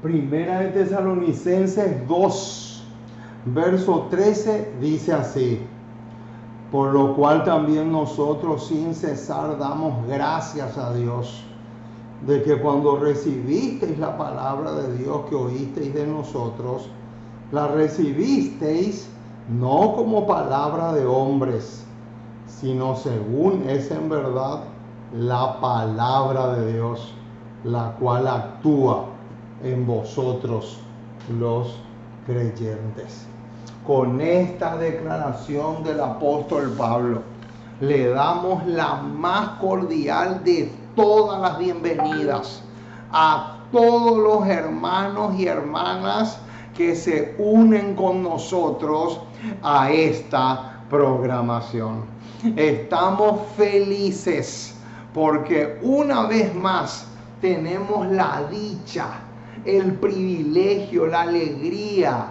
Primera de Tesalonicenses 2, verso 13 dice así: por lo cual también nosotros sin cesar damos gracias a Dios, de que cuando recibisteis la palabra de Dios que oísteis de nosotros, la recibisteis no como palabra de hombres, sino según es en verdad la palabra de Dios, la cual actúa en vosotros los creyentes. Con esta declaración del apóstol Pablo, le damos la más cordial de todas las bienvenidas a todos los hermanos y hermanas que se unen con nosotros a esta programación. Estamos felices porque una vez más tenemos la dicha, el privilegio, la alegría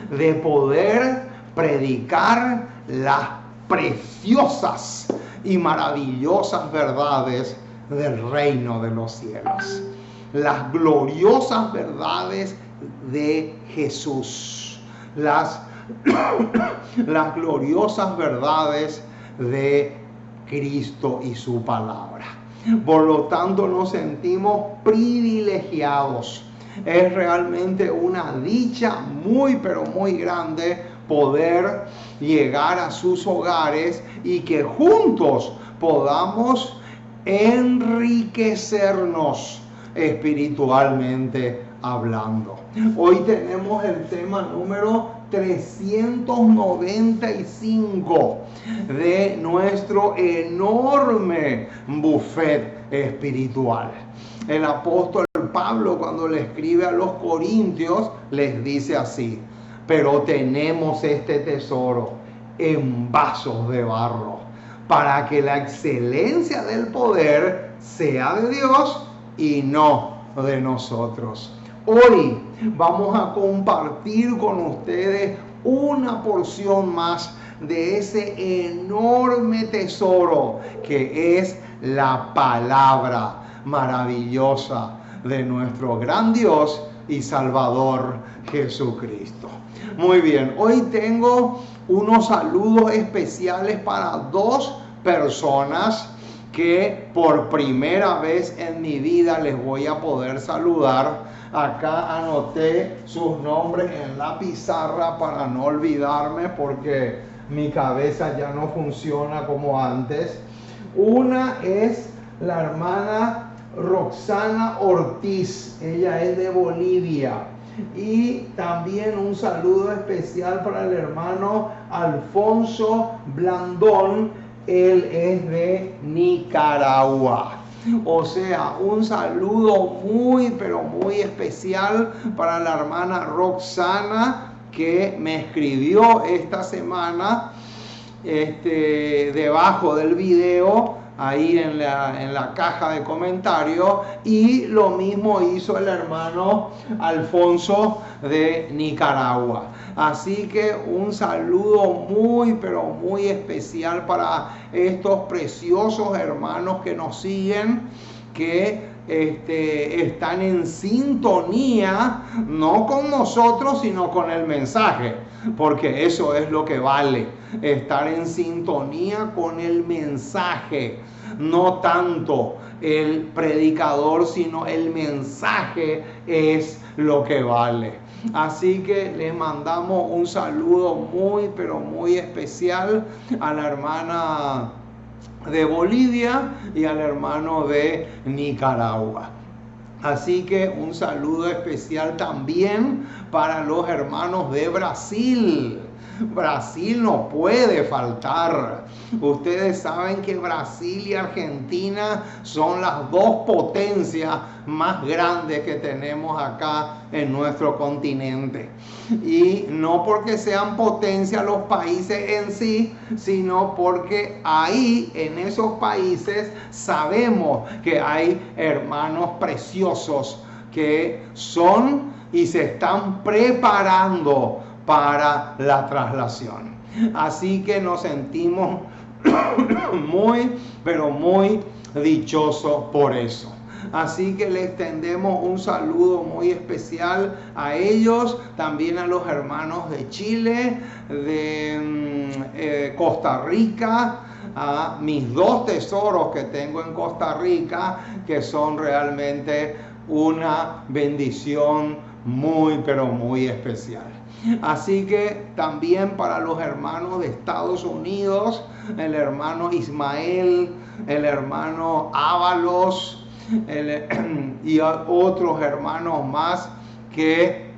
de poder predicar las preciosas y maravillosas verdades del reino de los cielos, las gloriosas verdades de Jesús, las gloriosas verdades de Cristo y su palabra. Por lo tanto, nos sentimos privilegiados. Es realmente una dicha muy, pero muy grande poder llegar a sus hogares y que juntos podamos enriquecernos espiritualmente hablando. Hoy tenemos el tema número 395 de nuestro enorme buffet espiritual. El apóstol Pablo, cuando le escribe a los corintios, les dice así: pero tenemos este tesoro en vasos de barro, para que la excelencia del poder sea de Dios y no de nosotros. Hoy vamos a compartir con ustedes una porción más de ese enorme tesoro que es la palabra maravillosa de nuestro gran Dios y Salvador Jesucristo. Muy bien, hoy tengo unos saludos especiales para dos personas que por primera vez en mi vida les voy a poder saludar. Acá anoté sus nombres en la pizarra para no olvidarme, porque mi cabeza ya no funciona como antes. Una es la hermana Roxana Ortiz, ella es de Bolivia. Y también un saludo especial para el hermano Alfonso Blandón, él es de Nicaragua. O sea, un saludo muy, pero muy especial para la hermana Roxana, que me escribió esta semana debajo del video, ahí en la caja de comentarios, y lo mismo hizo el hermano Alfonso de Nicaragua. Así que un saludo muy, pero muy especial para estos preciosos hermanos que nos siguen, que están en sintonía, no con nosotros, sino con el mensaje, porque eso es lo que vale, estar en sintonía con el mensaje, no tanto el predicador, sino el mensaje es lo que vale. Así que les mandamos un saludo muy, pero muy especial a la hermana de Bolivia y al hermano de Nicaragua. Así que un saludo especial también para los hermanos de Brasil. Brasil no puede faltar. Ustedes saben que Brasil y Argentina son las dos potencias más grandes que tenemos acá en nuestro continente. Y no porque sean potencia los países en sí, sino porque ahí, en esos países, sabemos que hay hermanos preciosos que son y se están preparando para la traslación. Así que nos sentimos muy, pero muy dichosos por eso. Así que le extendemos un saludo muy especial a ellos, también a los hermanos de Chile, de Costa Rica, a mis dos tesoros que tengo en Costa Rica, que son realmente una bendición muy, pero muy especial. Así que también para los hermanos de Estados Unidos, el hermano Ismael, el hermano Ábalos y otros hermanos más que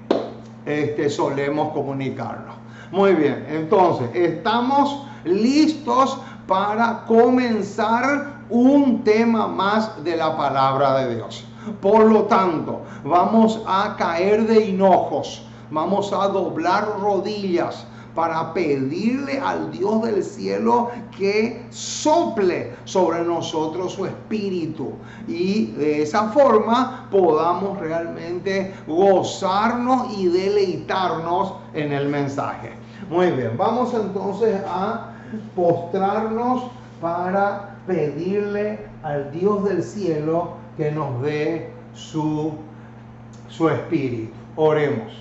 solemos comunicarnos. Muy bien, entonces estamos listos para comenzar un tema más de la palabra de Dios. Por lo tanto, vamos a caer de hinojos, vamos a doblar rodillas para pedirle al Dios del cielo que sople sobre nosotros su espíritu y de esa forma podamos realmente gozarnos y deleitarnos en el mensaje. Muy bien, vamos entonces a postrarnos para pedirle al Dios del cielo que nos dé su espíritu. Oremos.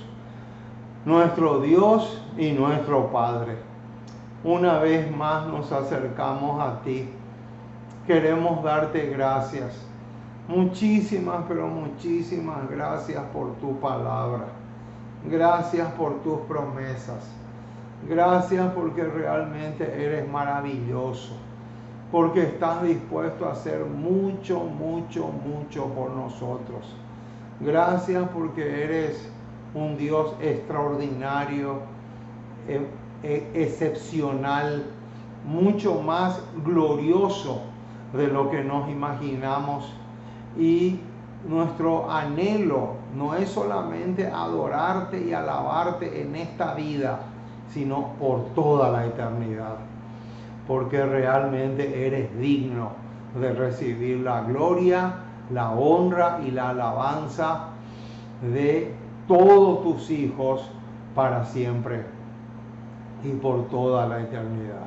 Nuestro Dios y nuestro Padre, una vez más nos acercamos a ti. Queremos darte gracias. Muchísimas, pero muchísimas gracias por tu palabra. Gracias por tus promesas. Gracias porque realmente eres maravilloso. Porque estás dispuesto a hacer mucho, mucho, mucho por nosotros. Gracias porque eres un Dios extraordinario, excepcional, mucho más glorioso de lo que nos imaginamos. Y nuestro anhelo no es solamente adorarte y alabarte en esta vida, sino por toda la eternidad. Porque realmente eres digno de recibir la gloria, la honra y la alabanza de todos tus hijos para siempre y por toda la eternidad.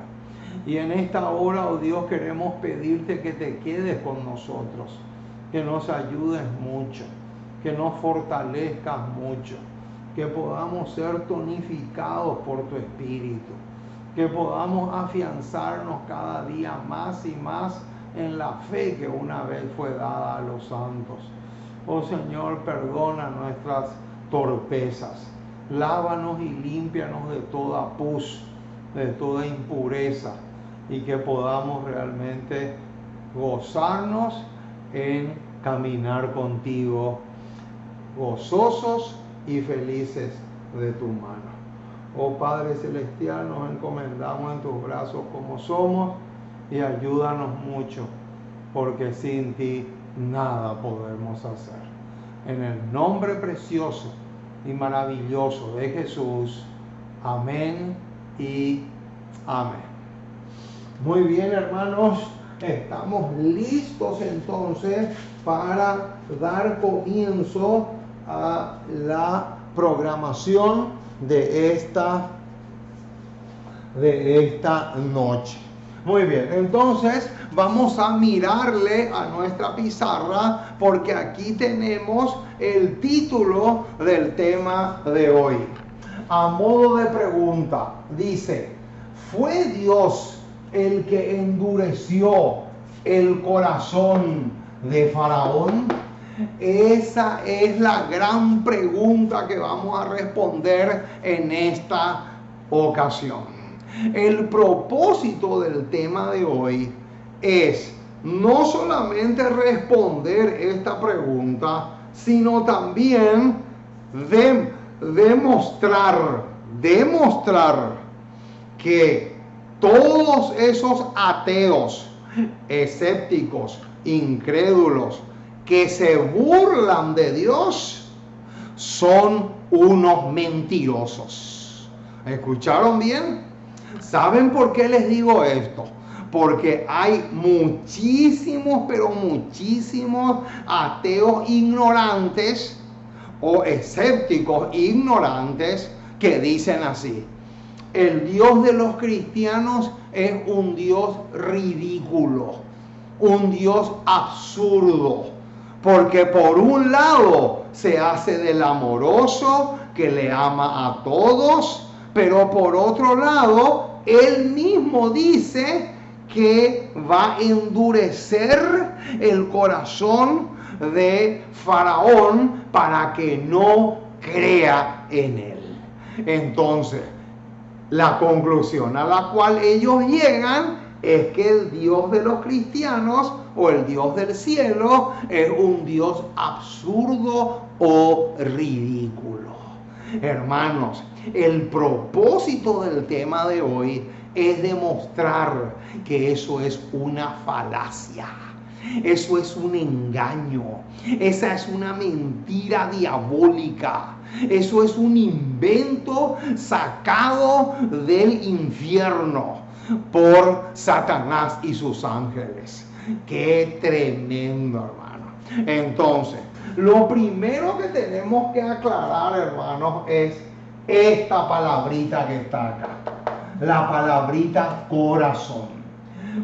Y en esta hora, oh Dios, queremos pedirte que te quedes con nosotros, que nos ayudes mucho, que nos fortalezcas mucho, que podamos ser tonificados por tu Espíritu, que podamos afianzarnos cada día más y más en la fe que una vez fue dada a los santos. Oh Señor, perdona nuestras torpezas, lávanos y límpianos de toda pus, de toda impureza, y que podamos realmente gozarnos en caminar contigo, gozosos y felices de tu mano. Oh Padre Celestial, nos encomendamos en tus brazos como somos y ayúdanos mucho, porque sin ti nada podemos hacer. En el nombre precioso y maravilloso de Jesús. Amén y amén. Muy bien, hermanos, estamos listos entonces para dar comienzo a la programación de esta noche. Muy bien, entonces vamos a mirarle a nuestra pizarra porque aquí tenemos el título del tema de hoy. A modo de pregunta, dice: ¿fue Dios el que endureció el corazón de Faraón? Esa es la gran pregunta que vamos a responder en esta ocasión. El propósito del tema de hoy es no solamente responder esta pregunta, sino también demostrar que todos esos ateos, escépticos, incrédulos, que se burlan de Dios, son unos mentirosos. ¿Escucharon bien? ¿Saben por qué les digo esto? Porque hay muchísimos, pero muchísimos ateos ignorantes o escépticos ignorantes que dicen así: el Dios de los cristianos es un Dios ridículo, un Dios absurdo, Porque por un lado se hace del amoroso que le ama a todos, pero por otro lado, él mismo dice que va a endurecer el corazón de Faraón para que no crea en él. Entonces, la conclusión a la cual ellos llegan es que el Dios de los cristianos o el Dios del cielo es un Dios absurdo o ridículo. Hermanos, el propósito del tema de hoy es demostrar que eso es una falacia. Eso es un engaño. Esa es una mentira diabólica. Eso es un invento sacado del infierno por Satanás y sus ángeles. Qué tremendo, hermano. Entonces, lo primero que tenemos que aclarar, hermanos, es esta palabrita que está acá. La palabrita corazón.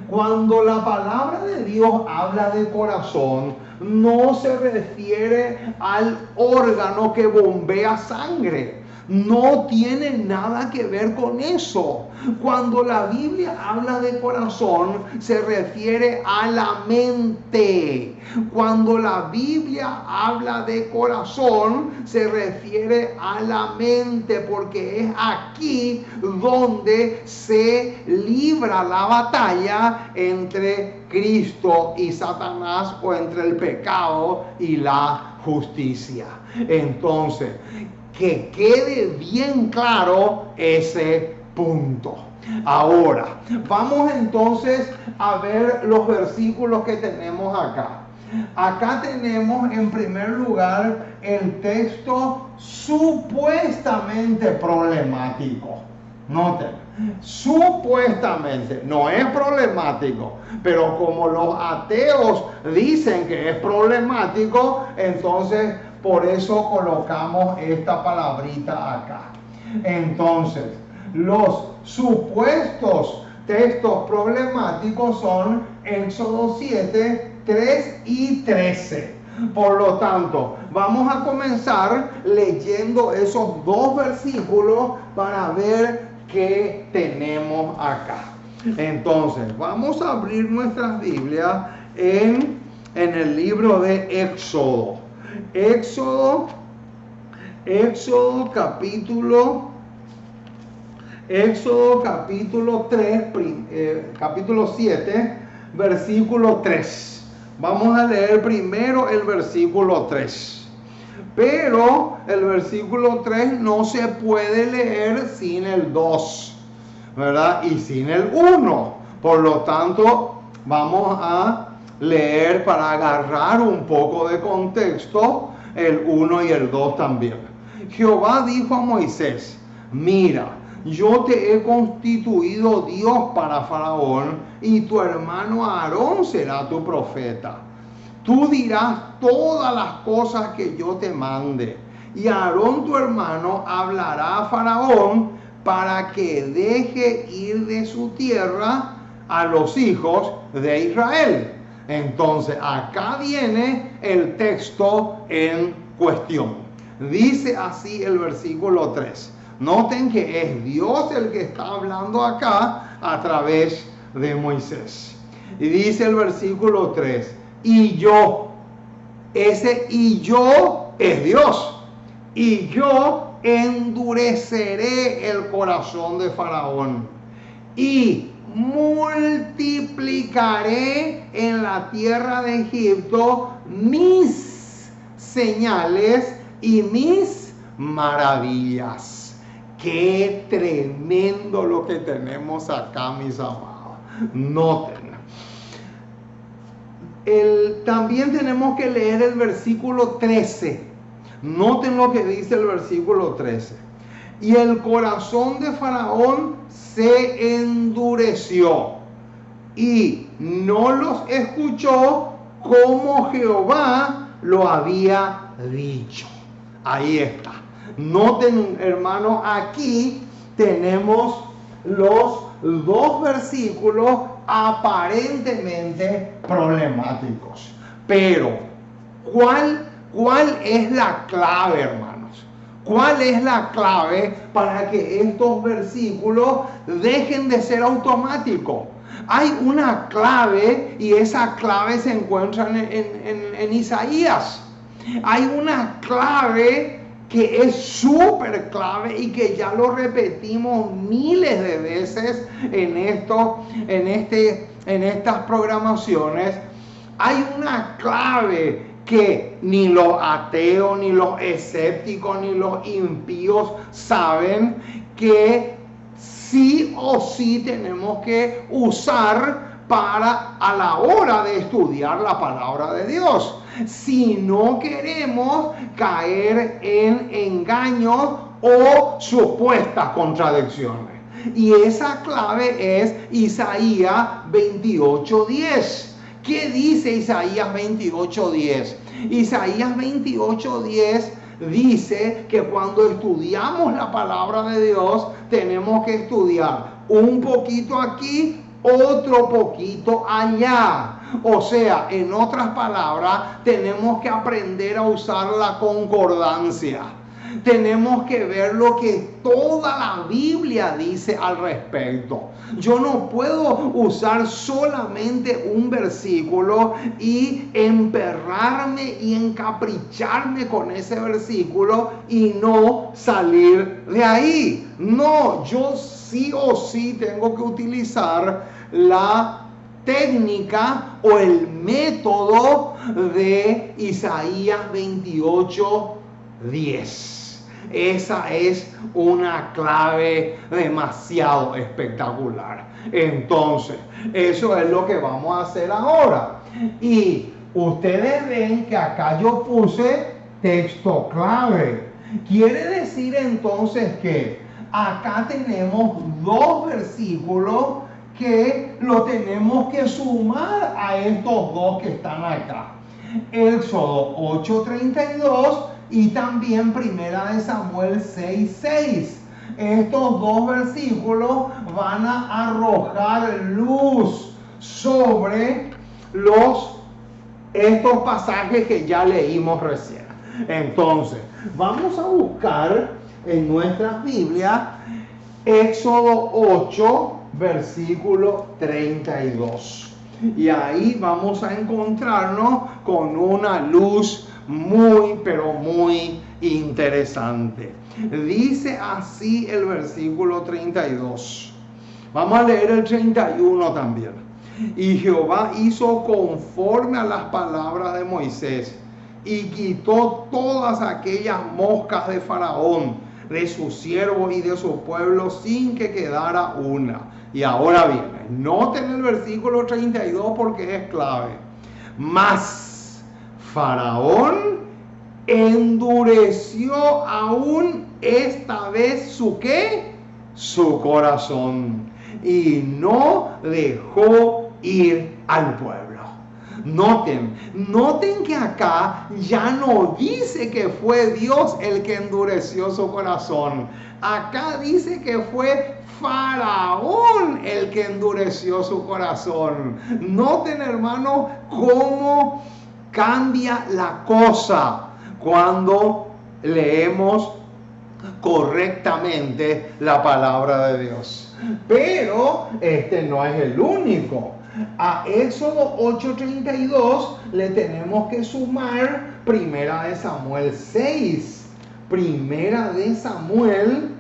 Cuando la palabra de Dios habla de corazón, no se refiere al órgano que bombea sangre. No tiene nada que ver con eso. Cuando la Biblia habla de corazón, se refiere a la mente. Cuando la Biblia habla de corazón, se refiere a la mente, porque es aquí donde se libra la batalla entre Cristo y Satanás, o entre el pecado y la justicia. Entonces, que quede bien claro ese punto. Ahora, vamos entonces a ver los versículos que tenemos acá. Acá tenemos en primer lugar el texto supuestamente problemático. Noten, supuestamente no es problemático, pero como los ateos dicen que es problemático, entonces por eso colocamos esta palabrita acá. Entonces, los supuestos textos problemáticos son Éxodo 7, 3 y 13. Por lo tanto, vamos a comenzar leyendo esos dos versículos para ver qué tenemos acá. Entonces, vamos a abrir nuestras Biblias en el libro de Éxodo. Éxodo capítulo 3, capítulo 7, versículo 3. Vamos a leer primero el versículo 3. Pero el versículo 3 no se puede leer sin el 2, ¿verdad? Y sin el 1. Por lo tanto, vamos a leer para agarrar un poco de contexto el 1 y el 2 también. Jehová dijo a Moisés: mira, yo te he constituido Dios para Faraón, y tu hermano Aarón será tu profeta. Tú dirás todas las cosas que yo te mande, y Aarón tu hermano hablará a Faraón para que deje ir de su tierra a los hijos de Israel. Entonces, acá viene el texto en cuestión. Dice así el versículo 3. Noten que es Dios el que está hablando acá a través de Moisés. Y dice el versículo 3. Y yo, ese y yo es Dios. Y yo endureceré el corazón de Faraón. Y multiplicaré en la tierra de Egipto mis señales y mis maravillas. Qué tremendo lo que tenemos acá, mis amados. Noten. También tenemos que leer el versículo 13. Noten lo que dice el versículo 13. Y el corazón de Faraón se endureció y no los escuchó como Jehová lo había dicho. Ahí está. Noten, hermanos, aquí tenemos los dos versículos aparentemente problemáticos. Pero ¿Cuál es la clave, hermanos? ¿Cuál es la clave para que estos versículos dejen de ser automáticos? Hay una clave y esa clave se encuentra en Isaías. Hay una clave que es súper clave y que ya lo repetimos miles de veces en estas programaciones. Hay una clave que ni los ateos, ni los escépticos, ni los impíos saben, que sí o sí tenemos que usar para a la hora de estudiar la palabra de Dios, si no queremos caer en engaños o supuestas contradicciones. Y esa clave es Isaías 28:10. ¿Qué dice Isaías 28:10? Isaías 28:10 dice que cuando estudiamos la palabra de Dios tenemos que estudiar un poquito aquí, otro poquito allá. O sea, en otras palabras, tenemos que aprender a usar la concordancia. Tenemos que ver lo que toda la Biblia dice al respecto. Yo no puedo usar solamente un versículo y emperrarme y encapricharme con ese versículo y no salir de ahí. No, yo sí o sí tengo que utilizar la técnica o el método de Isaías 28:10. Esa es una clave demasiado espectacular. Entonces, eso es lo que vamos a hacer ahora. Y ustedes ven que acá yo puse texto clave. Quiere decir entonces que acá tenemos dos versículos que lo tenemos que sumar a estos dos que están acá. Éxodo 8:32 y también Primera de Samuel 6:6. Estos dos versículos van a arrojar luz sobre estos pasajes que ya leímos recién. Entonces, vamos a buscar en nuestras Biblias Éxodo 8, versículo 32. Y ahí vamos a encontrarnos con una luz muy, pero muy interesante. Dice así el versículo 32. Vamos a leer el 31 también. Y Jehová hizo conforme a las palabras de Moisés y quitó todas aquellas moscas de Faraón, de sus siervos y de su pueblo, sin que quedara una. Y ahora viene, noten el versículo 32 porque es clave. Mas Faraón endureció aún esta vez su ¿qué? Su corazón, y no dejó ir al pueblo. Noten que acá ya no dice que fue Dios el que endureció su corazón. Acá dice que fue Faraón el que endureció su corazón. Noten, hermano, cómo cambia la cosa cuando leemos correctamente la palabra de Dios. Pero este no es el único. A Éxodo 8:32 le tenemos que sumar Primera de Samuel 6. Primera de Samuel,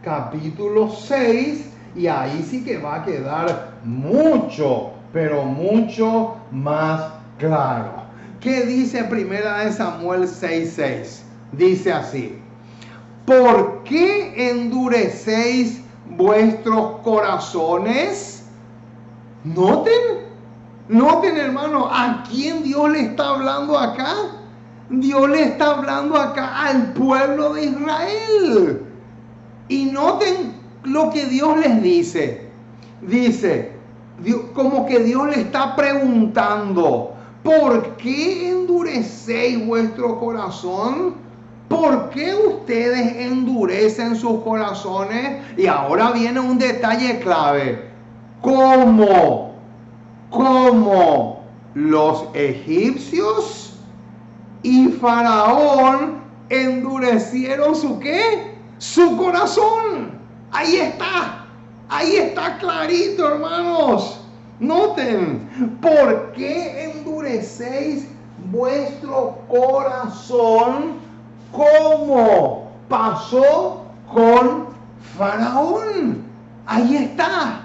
capítulo 6. Y ahí sí que va a quedar mucho, pero mucho más claro. ¿Qué dice Primera de Samuel 6:6? Dice así: ¿por qué endurecéis vuestros corazones? Noten, hermano, ¿a quién Dios le está hablando acá? Dios le está hablando acá al pueblo de Israel. Y noten lo que Dios les dice. Dice, como que Dios le está preguntando: ¿por qué endurecéis vuestro corazón? ¿Por qué ustedes endurecen sus corazones? Y ahora viene un detalle clave. ¿Cómo? como los egipcios y Faraón endurecieron su ¿qué? Su corazón. Ahí está clarito, hermanos. Noten, ¿por qué endurecéis vuestro corazón como pasó con Faraón? Ahí está,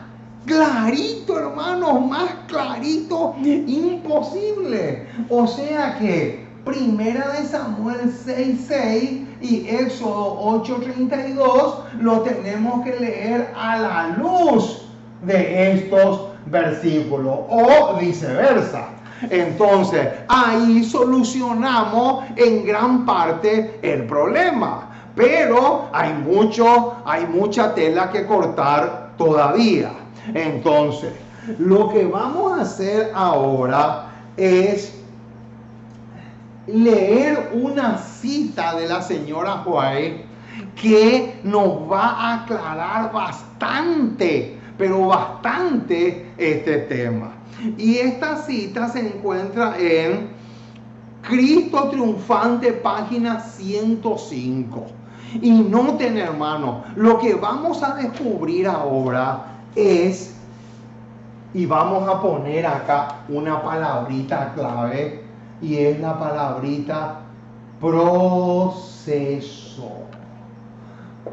clarito, hermanos, más clarito imposible. O sea que Primera de Samuel 6:6 y Éxodo 8:32 lo tenemos que leer a la luz de estos versículos o viceversa. Entonces, ahí solucionamos en gran parte el problema. Pero hay mucha tela que cortar todavía. Entonces, lo que vamos a hacer ahora es leer una cita de la señora White que nos va a aclarar bastante, pero bastante este tema. Y esta cita se encuentra en Cristo Triunfante, página 105. Y noten, hermano, lo que vamos a descubrir ahora es, y vamos a poner acá una palabrita clave, y es la palabrita proceso.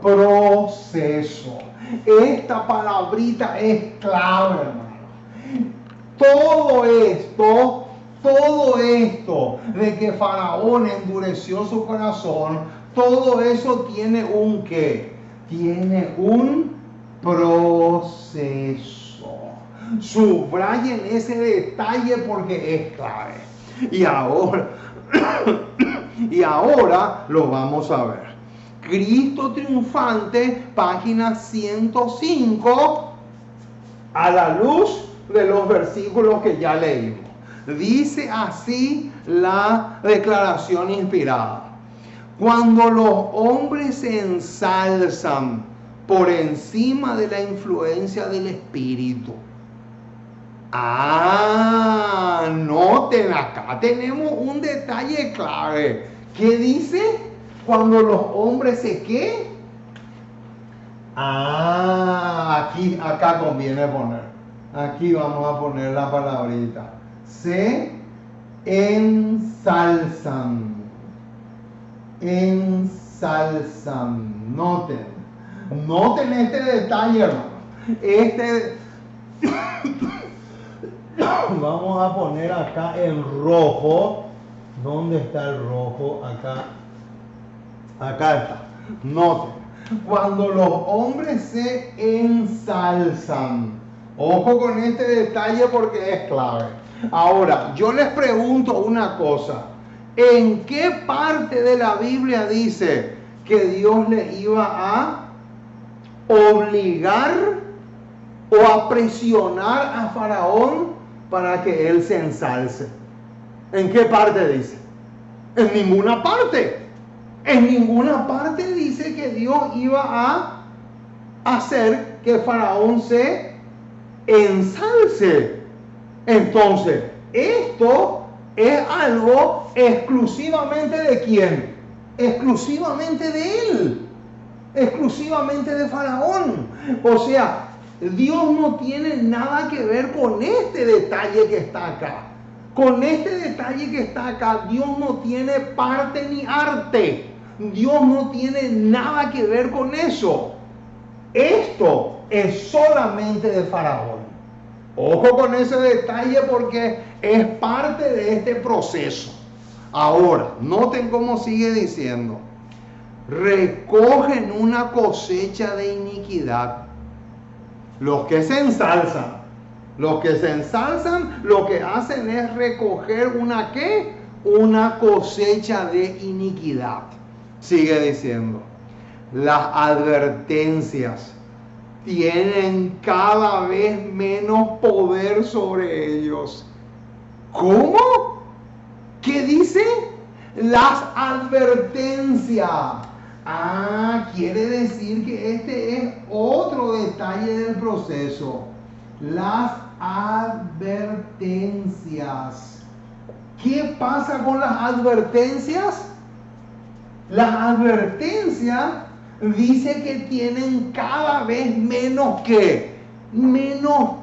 Proceso. Esta palabrita es clave, hermano. Todo esto de que Faraón endureció su corazón, todo eso tiene un ¿qué? Tiene un proceso. Subrayen ese detalle porque es clave. Y ahora lo vamos a ver. Cristo Triunfante, página 105, a la luz de los versículos que ya leímos. Dice así la declaración inspirada: cuando los hombres se ensalzan por encima de la influencia del Espíritu. Noten, acá tenemos un detalle clave. ¿Qué dice? Cuando los hombres se ¿qué? Acá conviene poner. Aquí vamos a poner la palabrita. Se ensalzan. Noten este detalle, hermano. Vamos a poner acá el rojo. ¿Dónde está el rojo? Acá está. Noten. Cuando los hombres se ensalzan. Ojo con este detalle porque es clave. Ahora, yo les pregunto una cosa. ¿En qué parte de la Biblia dice que Dios le iba a obligar o a presionar a Faraón para que él se ensalce? ¿En qué parte dice? En ninguna parte. En ninguna parte dice que Dios iba a hacer que Faraón se ensalce. Entonces, esto es algo exclusivamente de ¿quién? Exclusivamente de él. Exclusivamente de Faraón. O sea, Dios no tiene nada que ver con este detalle que está acá. Con este detalle que está acá, Dios no tiene parte ni arte. Dios no tiene nada que ver con eso. Esto es solamente de Faraón. Ojo con ese detalle porque es parte de este proceso. Ahora, noten cómo sigue diciendo. Recogen una cosecha de iniquidad. Los que se ensalzan. Los que se ensalzan, lo que hacen es recoger una ¿qué? Una cosecha de iniquidad. Sigue diciendo. Las advertencias tienen cada vez menos poder sobre ellos. ¿Cómo? ¿Qué dice? Las advertencias. Quiere decir que este es otro detalle del proceso. Las advertencias. ¿Qué pasa con las advertencias? Las advertencias dice que tienen cada vez menos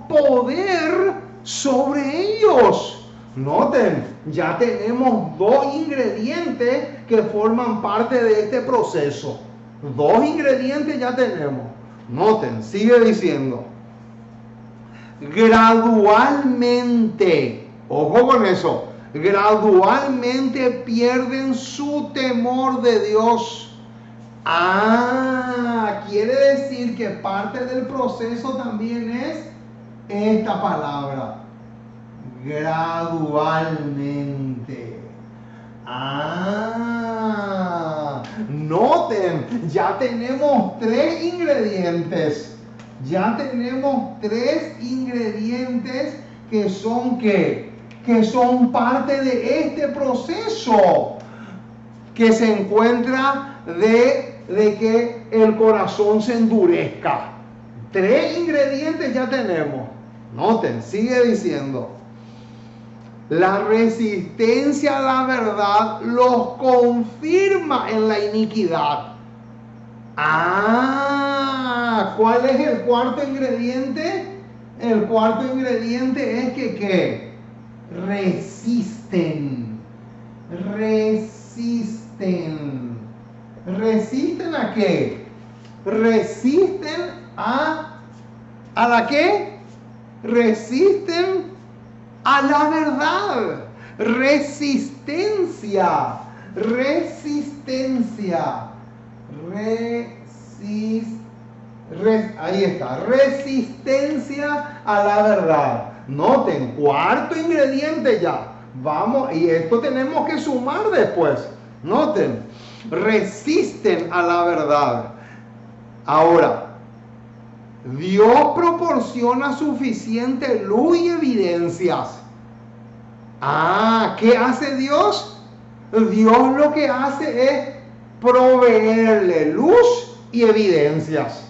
poder sobre ellos. Noten, ya tenemos dos ingredientes que forman parte de este proceso. Dos ingredientes ya tenemos. Noten, sigue diciendo. Gradualmente, ojo con eso, gradualmente pierden su temor de Dios. Quiere decir que parte del proceso también es esta palabra. Gradualmente. Noten, ya tenemos tres ingredientes. Ya tenemos tres ingredientes que son parte de este proceso que se encuentra de que el corazón se endurezca. Tres ingredientes ya tenemos. Noten, sigue diciendo. La resistencia a la verdad los confirma en la iniquidad. ¿Cuál es el cuarto ingrediente? El cuarto ingrediente es que resisten. ¿Resisten a qué? Resisten a la qué? Resisten a la verdad. Resistencia. Ahí está. Resistencia a la verdad. Noten, cuarto ingrediente ya. Vamos, y esto tenemos que sumar después. Noten, resisten a la verdad. Ahora, Dios proporciona suficiente luz y evidencias. ¿Qué hace Dios? Dios lo que hace es proveerle luz y evidencias,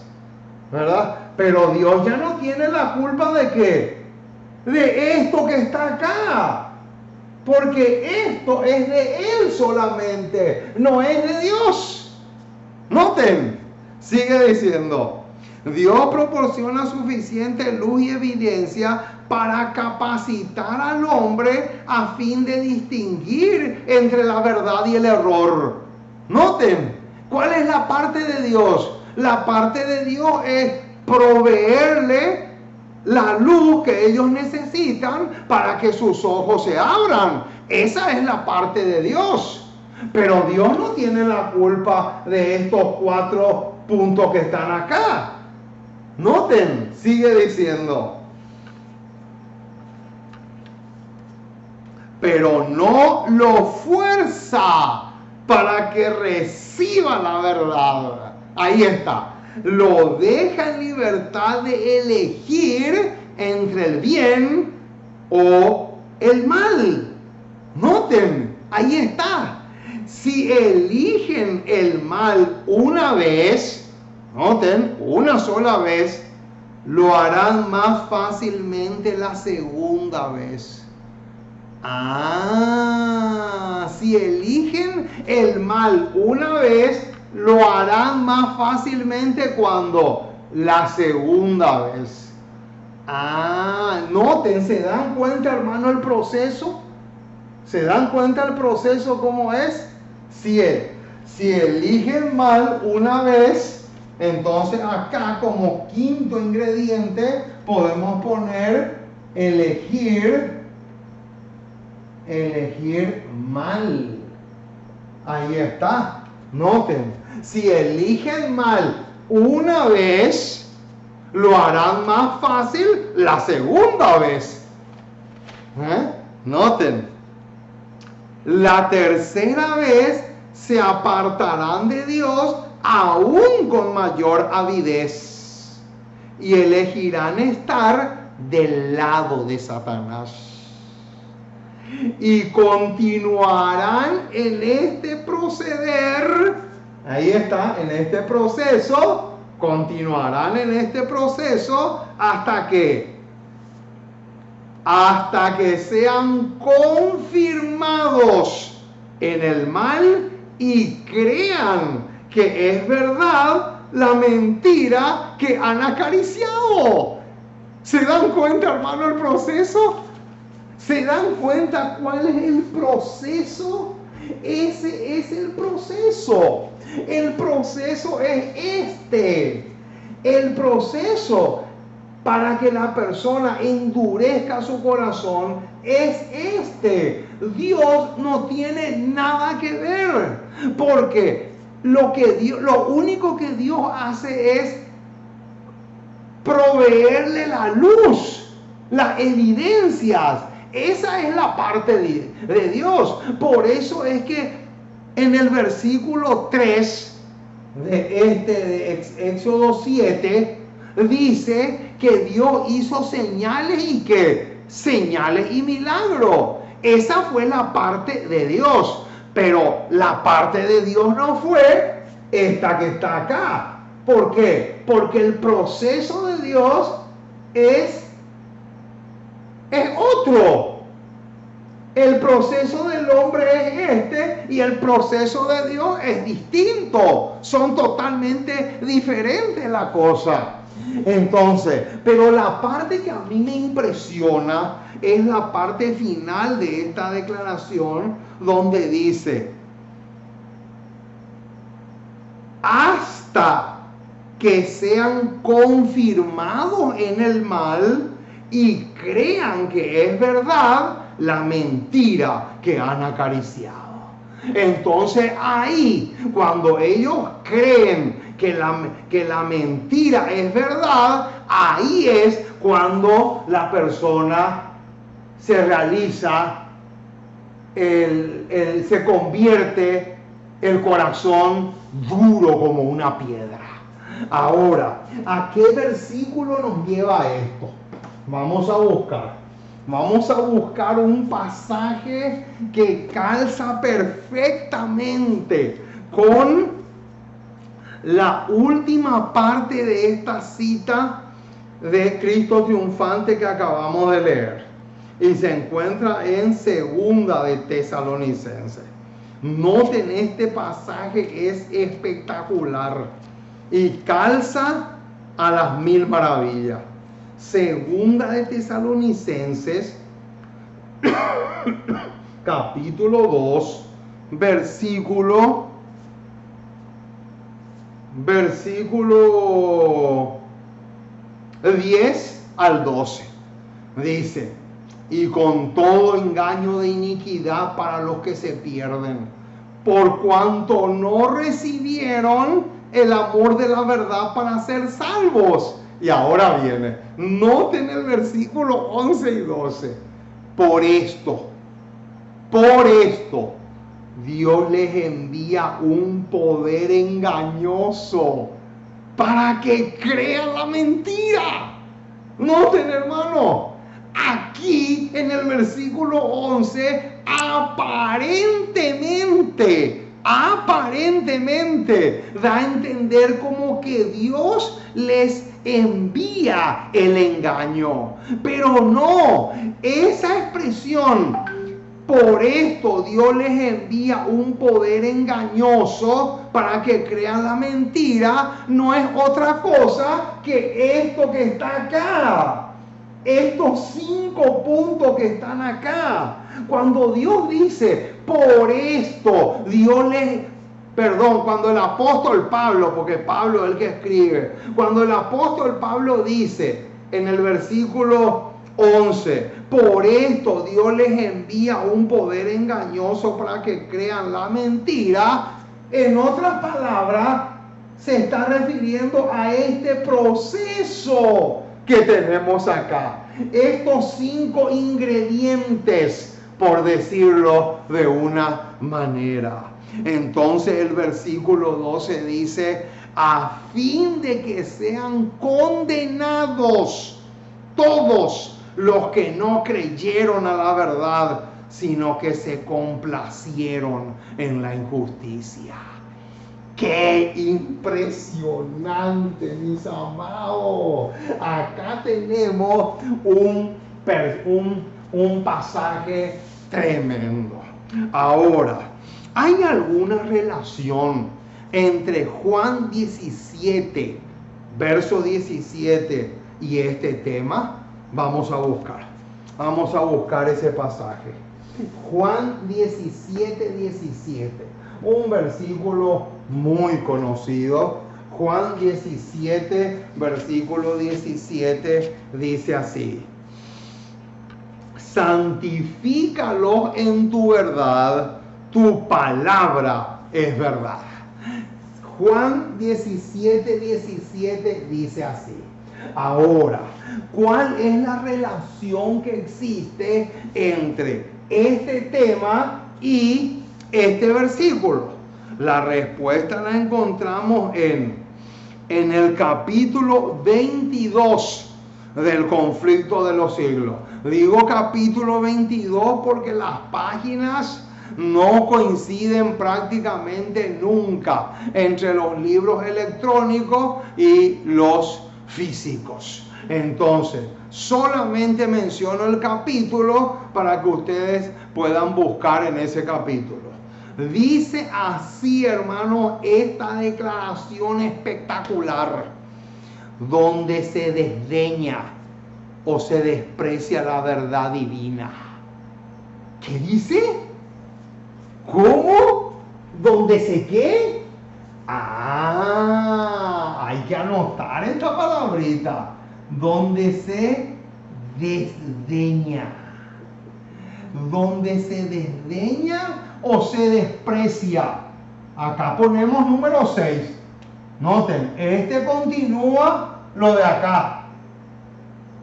¿verdad? Pero Dios ya no tiene la culpa de qué, de esto que está acá, porque esto es de Él solamente, no es de Dios. Noten, sigue diciendo. Dios proporciona suficiente luz y evidencia para capacitar al hombre a fin de distinguir entre la verdad y el error. Noten, ¿cuál es la parte de Dios? La parte de Dios es proveerle la luz que ellos necesitan para que sus ojos se abran. Esa es la parte de Dios. Pero Dios no tiene la culpa de estos 4 puntos que están acá. Noten, sigue diciendo. Pero no lo fuerza para que reciba la verdad. Ahí está. Lo deja en libertad de elegir entre el bien o el mal. Noten, ahí está. Si eligen el mal una vez, noten, una sola vez, lo harán más fácilmente la segunda vez. Si eligen el mal una vez, lo harán más fácilmente cuando la segunda vez. Noten, ¿se dan cuenta, hermano, el proceso? ¿Se dan cuenta el proceso cómo es? Si eligen mal una vez, entonces acá como quinto ingrediente podemos poner elegir mal. Ahí está. Noten, si eligen mal una vez, lo harán más fácil la segunda vez. Noten, la tercera vez se apartarán de Dios aún con mayor avidez y elegirán estar del lado de Satanás. Y continuarán en este proceder. Ahí está, en este proceso. Continuarán en este proceso hasta que hasta que sean confirmados en el mal y crean que es verdad la mentira que han acariciado. ¿Se dan cuenta, hermano, el proceso? ¿Se dan cuenta cuál es el proceso? Ese es el proceso. El proceso es este. El proceso para que la persona endurezca su corazón es este. Dios no tiene nada que ver, porque lo único que Dios hace es proveerle la luz, las evidencias. Esa es la parte de Dios. Por eso es que en el versículo 3 de Éxodo 7 dice que Dios hizo señales y señales y milagros. Esa fue la parte de Dios, pero la parte de Dios no fue esta que está acá. ¿Por qué? Porque el proceso de Dios es otro. El proceso del hombre es este y el proceso de Dios es distinto. Son totalmente diferentes las cosas. Entonces, pero la parte que a mí me impresiona es la parte final de esta declaración, donde dice: hasta que sean confirmados en el mal y crean que es verdad la mentira que han acariciado. Entonces ahí, cuando ellos creen que la mentira es verdad, ahí es cuando la persona se realiza, se convierte el corazón duro como una piedra. Ahora, ¿a qué versículo nos lleva esto? Vamos a buscar un pasaje que calza perfectamente con la última parte de esta cita de Cristo triunfante que acabamos de leer. Y se encuentra en Segunda de Tesalonicenses. Noten, este pasaje es espectacular y calza a las mil maravillas. Segunda de Tesalonicenses, capítulo 2, versículo 10 al 12. Dice: y con todo engaño de iniquidad para los que se pierden, por cuanto no recibieron el amor de la verdad para ser salvos. Y ahora viene, noten el versículo 11 y 12. Por esto, Dios les envía un poder engañoso para que crean la mentira. Noten, hermano, aquí en el versículo 11, aparentemente da a entender como que Dios les envía el engaño. Pero no, esa expresión, por esto Dios les envía un poder engañoso para que crean la mentira, no es otra cosa que esto que está acá. Estos 5 puntos que están acá. Cuando Dios dice, por esto, cuando el apóstol Pablo, porque Pablo es el que escribe, cuando el apóstol Pablo dice en el versículo 11, por esto Dios les envía un poder engañoso para que crean la mentira, en otras palabras, se está refiriendo a este proceso que tenemos acá. Estos 5 ingredientes, por decirlo de una manera. Entonces el versículo 12 dice: a fin de que sean condenados todos los que no creyeron a la verdad, sino que se complacieron en la injusticia. ¡Qué impresionante, mis amados! Acá tenemos un pasaje tremendo. Ahora, ¿hay alguna relación entre Juan 17, verso 17 y este tema? Vamos a buscar ese pasaje. Juan 17, 17, un versículo muy conocido. Juan 17, versículo 17, dice así: santifícalo en tu verdad, tu palabra es verdad. Juan 17, 17 dice así. Ahora, ¿cuál es la relación que existe entre este tema y este versículo? La respuesta la encontramos en el capítulo 22 del conflicto de los siglos. Digo capítulo 22 porque las páginas no coinciden prácticamente nunca entre los libros electrónicos y los físicos. Entonces, solamente menciono el capítulo para que ustedes puedan buscar en ese capítulo. Dice así, hermano, esta declaración espectacular: donde se desdeña o se desprecia la verdad divina. ¿Qué dice? ¿Cómo? ¿Dónde se qué? Hay que anotar esta palabrita. Donde se desdeña. Donde se desdeña o se desprecia. Acá ponemos número 6. Noten, este continúa lo de acá.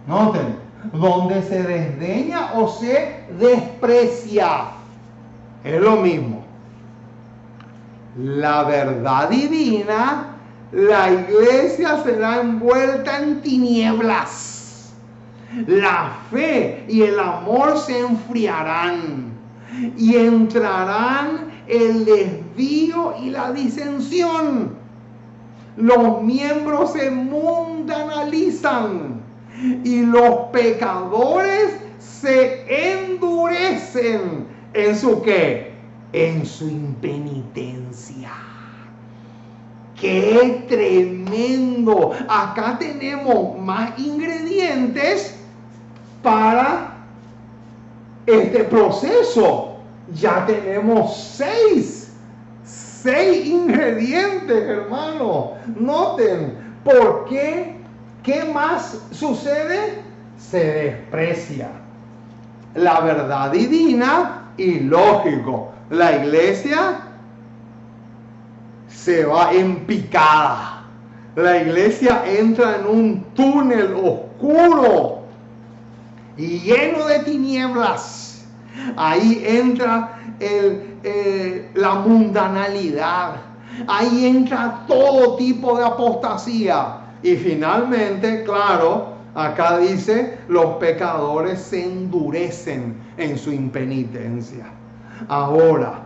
Noten, donde se desdeña o se desprecia. Es lo mismo. La verdad divina, la iglesia será envuelta en tinieblas. La fe y el amor se enfriarán y entrarán el desvío y la disensión. Los miembros se mundanalizan y los pecadores se endurecen en su ¿qué? En su impenitencia. ¡Qué tremendo! Acá tenemos más ingredientes para este proceso. Ya tenemos 6 ingredientes, hermano. Noten, ¿por qué? ¿Qué más sucede? Se desprecia la verdad divina y, lógico, la iglesia se va en picada. La iglesia entra en un túnel oscuro y lleno de tinieblas. Ahí entra la mundanalidad. Ahí entra todo tipo de apostasía. Y finalmente, claro, acá dice, los pecadores se endurecen en su impenitencia. Ahora,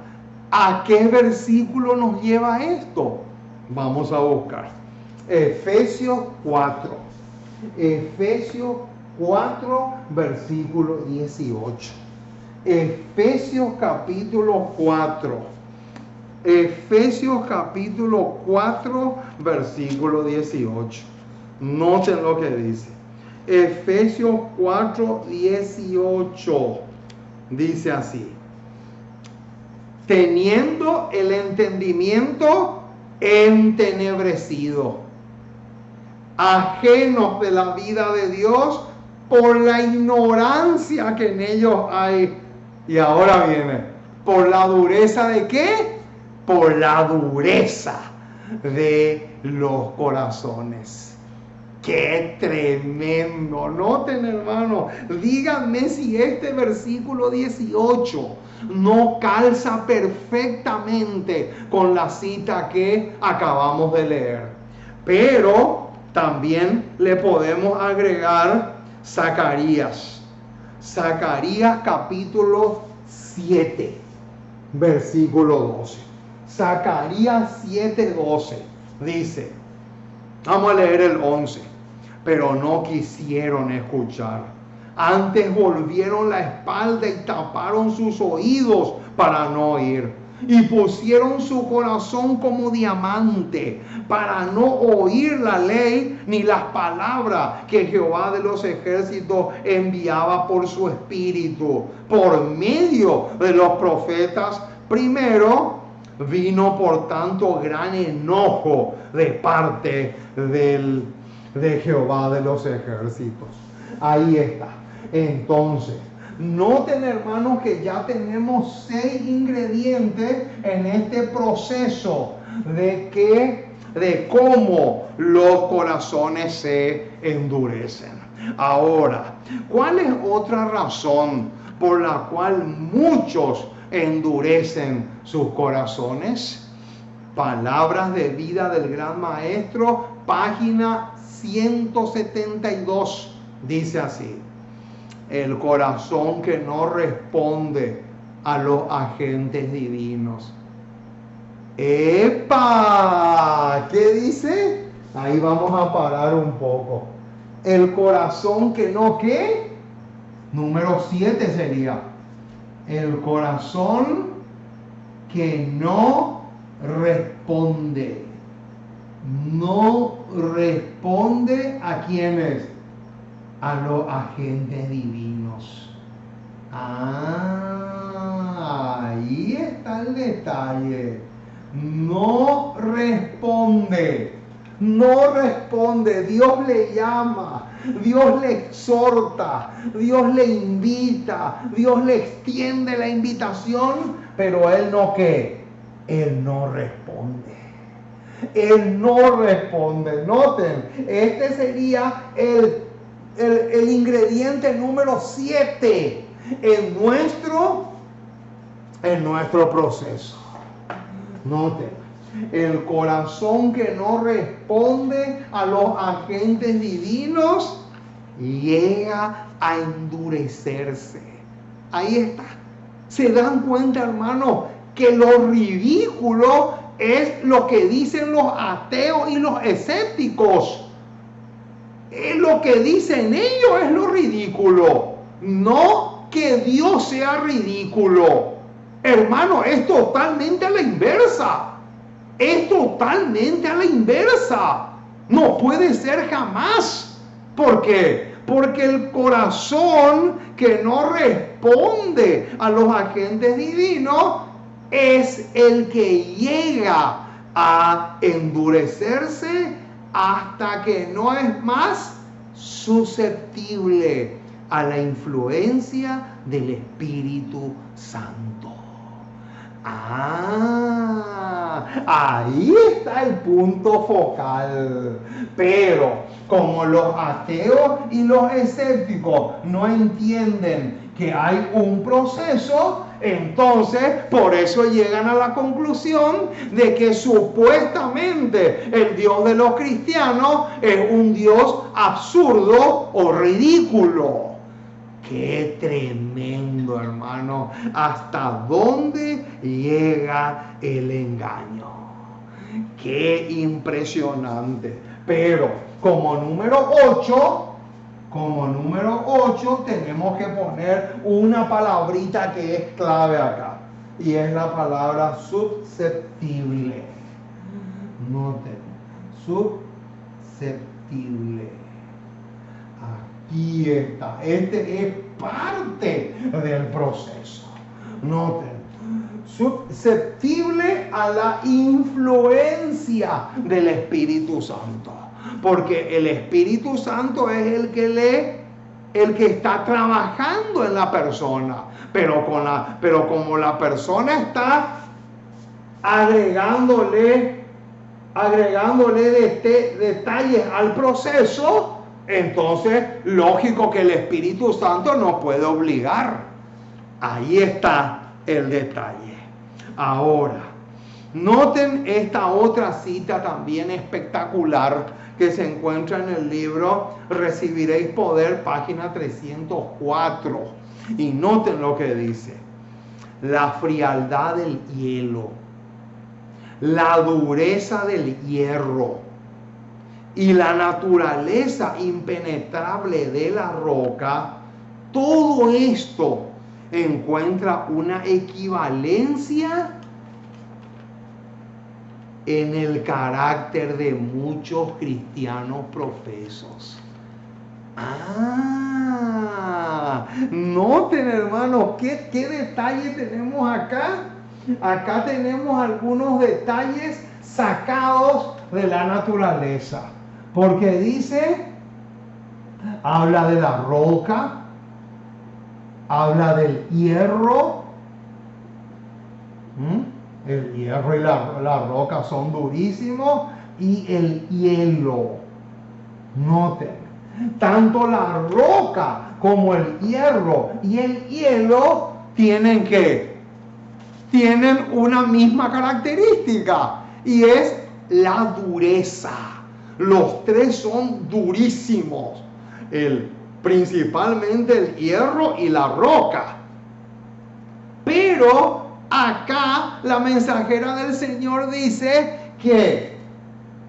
¿a qué versículo nos lleva esto? Vamos a buscar. Efesios 4. Efesios 4, versículo 18. Efesios capítulo 4. Efesios capítulo 4, versículo 18. Noten lo que dice. Efesios 4, 18. Dice así: teniendo el entendimiento entenebrecido, ajenos de la vida de Dios por la ignorancia que en ellos hay. Y ahora viene, ¿por la dureza de qué? Por la dureza de los corazones. ¡Qué tremendo! Noten, hermano, díganme si este versículo 18 no calza perfectamente con la cita que acabamos de leer. Pero también le podemos agregar Zacarías. Zacarías capítulo 7, versículo 12. Zacarías 7, 12 dice, vamos a leer el 11. Pero no quisieron escuchar, Antes volvieron la espalda y taparon sus oídos para no oír. Y pusieron su corazón como diamante para no oír la ley ni las palabras que Jehová de los ejércitos enviaba por su espíritu, por medio de los profetas. Primero vino por tanto gran enojo de parte de Jehová de los ejércitos. Ahí está. Entonces, noten, hermanos, que ya tenemos 6 ingredientes en este proceso de cómo los corazones se endurecen. Ahora, ¿cuál es otra razón por la cual muchos endurecen sus corazones? Palabras de vida del Gran Maestro, página 172. Dice así: el corazón que no responde a los agentes divinos. ¡Epa! ¿Qué dice? Ahí vamos a parar un poco. El corazón que no, ¿qué? Número 7 sería. El corazón que no responde. No responde a quiénes. A los agentes divinos. Ahí está el detalle. No responde. No responde. Dios le llama. Dios le exhorta. Dios le invita. Dios le extiende la invitación. Pero él no, ¿qué? Él no responde. Él no responde. Noten, este sería el ingrediente número 7 en nuestro proceso. Noten, el corazón que no responde a los agentes divinos llega a endurecerse. Ahí está. ¿Se dan cuenta, hermano, que lo ridículo es lo que dicen los ateos y los escépticos? Lo que dicen ellos es lo ridículo, no que Dios sea ridículo. Hermano, es totalmente a la inversa. Es totalmente a la inversa. No puede ser jamás. ¿Por qué? Porque el corazón que no responde a los agentes divinos es el que llega a endurecerse hasta que no es más susceptible a la influencia del Espíritu Santo. Ahí está el punto focal. Pero como los ateos y los escépticos no entienden que hay un proceso, entonces por eso llegan a la conclusión de que supuestamente el Dios de los cristianos es un Dios absurdo o ridículo. Qué tremendo, hermano, hasta dónde llega el engaño. Qué impresionante. Pero como número 8 tenemos que poner una palabrita que es clave acá. Y es la palabra susceptible. Noten, susceptible. Aquí está. Este es parte del proceso. Noten, susceptible a la influencia del Espíritu Santo. Porque el Espíritu Santo es el que está trabajando en la persona. Pero como la persona está agregándole detalles al proceso, entonces lógico que el Espíritu Santo no puede obligar. Ahí está el detalle. Ahora, noten esta otra cita también espectacular que se encuentra en el libro Recibiréis Poder, página 304. Y noten lo que dice: la frialdad del hielo, la dureza del hierro y la naturaleza impenetrable de la roca todo esto encuentra una equivalencia en el carácter de muchos cristianos profesos. Noten, hermanos, ¿qué detalle tenemos acá? Acá tenemos algunos detalles sacados de la naturaleza. Porque dice, habla de la roca, habla del hierro. El hierro y la roca son durísimos. Y el hielo. Noten, tanto la roca como el hierro y el hielo tienen una misma característica, y es la dureza. Los tres son durísimos, principalmente el hierro y la roca. Pero acá la mensajera del Señor dice que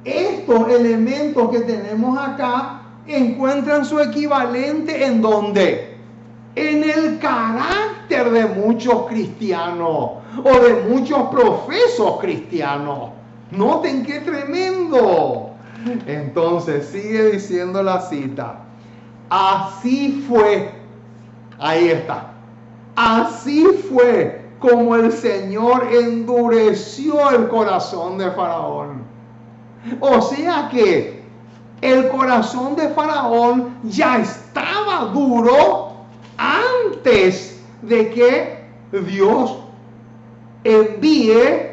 estos elementos que tenemos acá encuentran su equivalente ¿en dónde? En el carácter de muchos cristianos o de muchos profesos cristianos. Noten qué tremendo. Entonces sigue diciendo la cita. Así fue. Ahí está. Así fue como el Señor endureció el corazón de Faraón. O sea que el corazón de Faraón ya estaba duro antes de que Dios envíe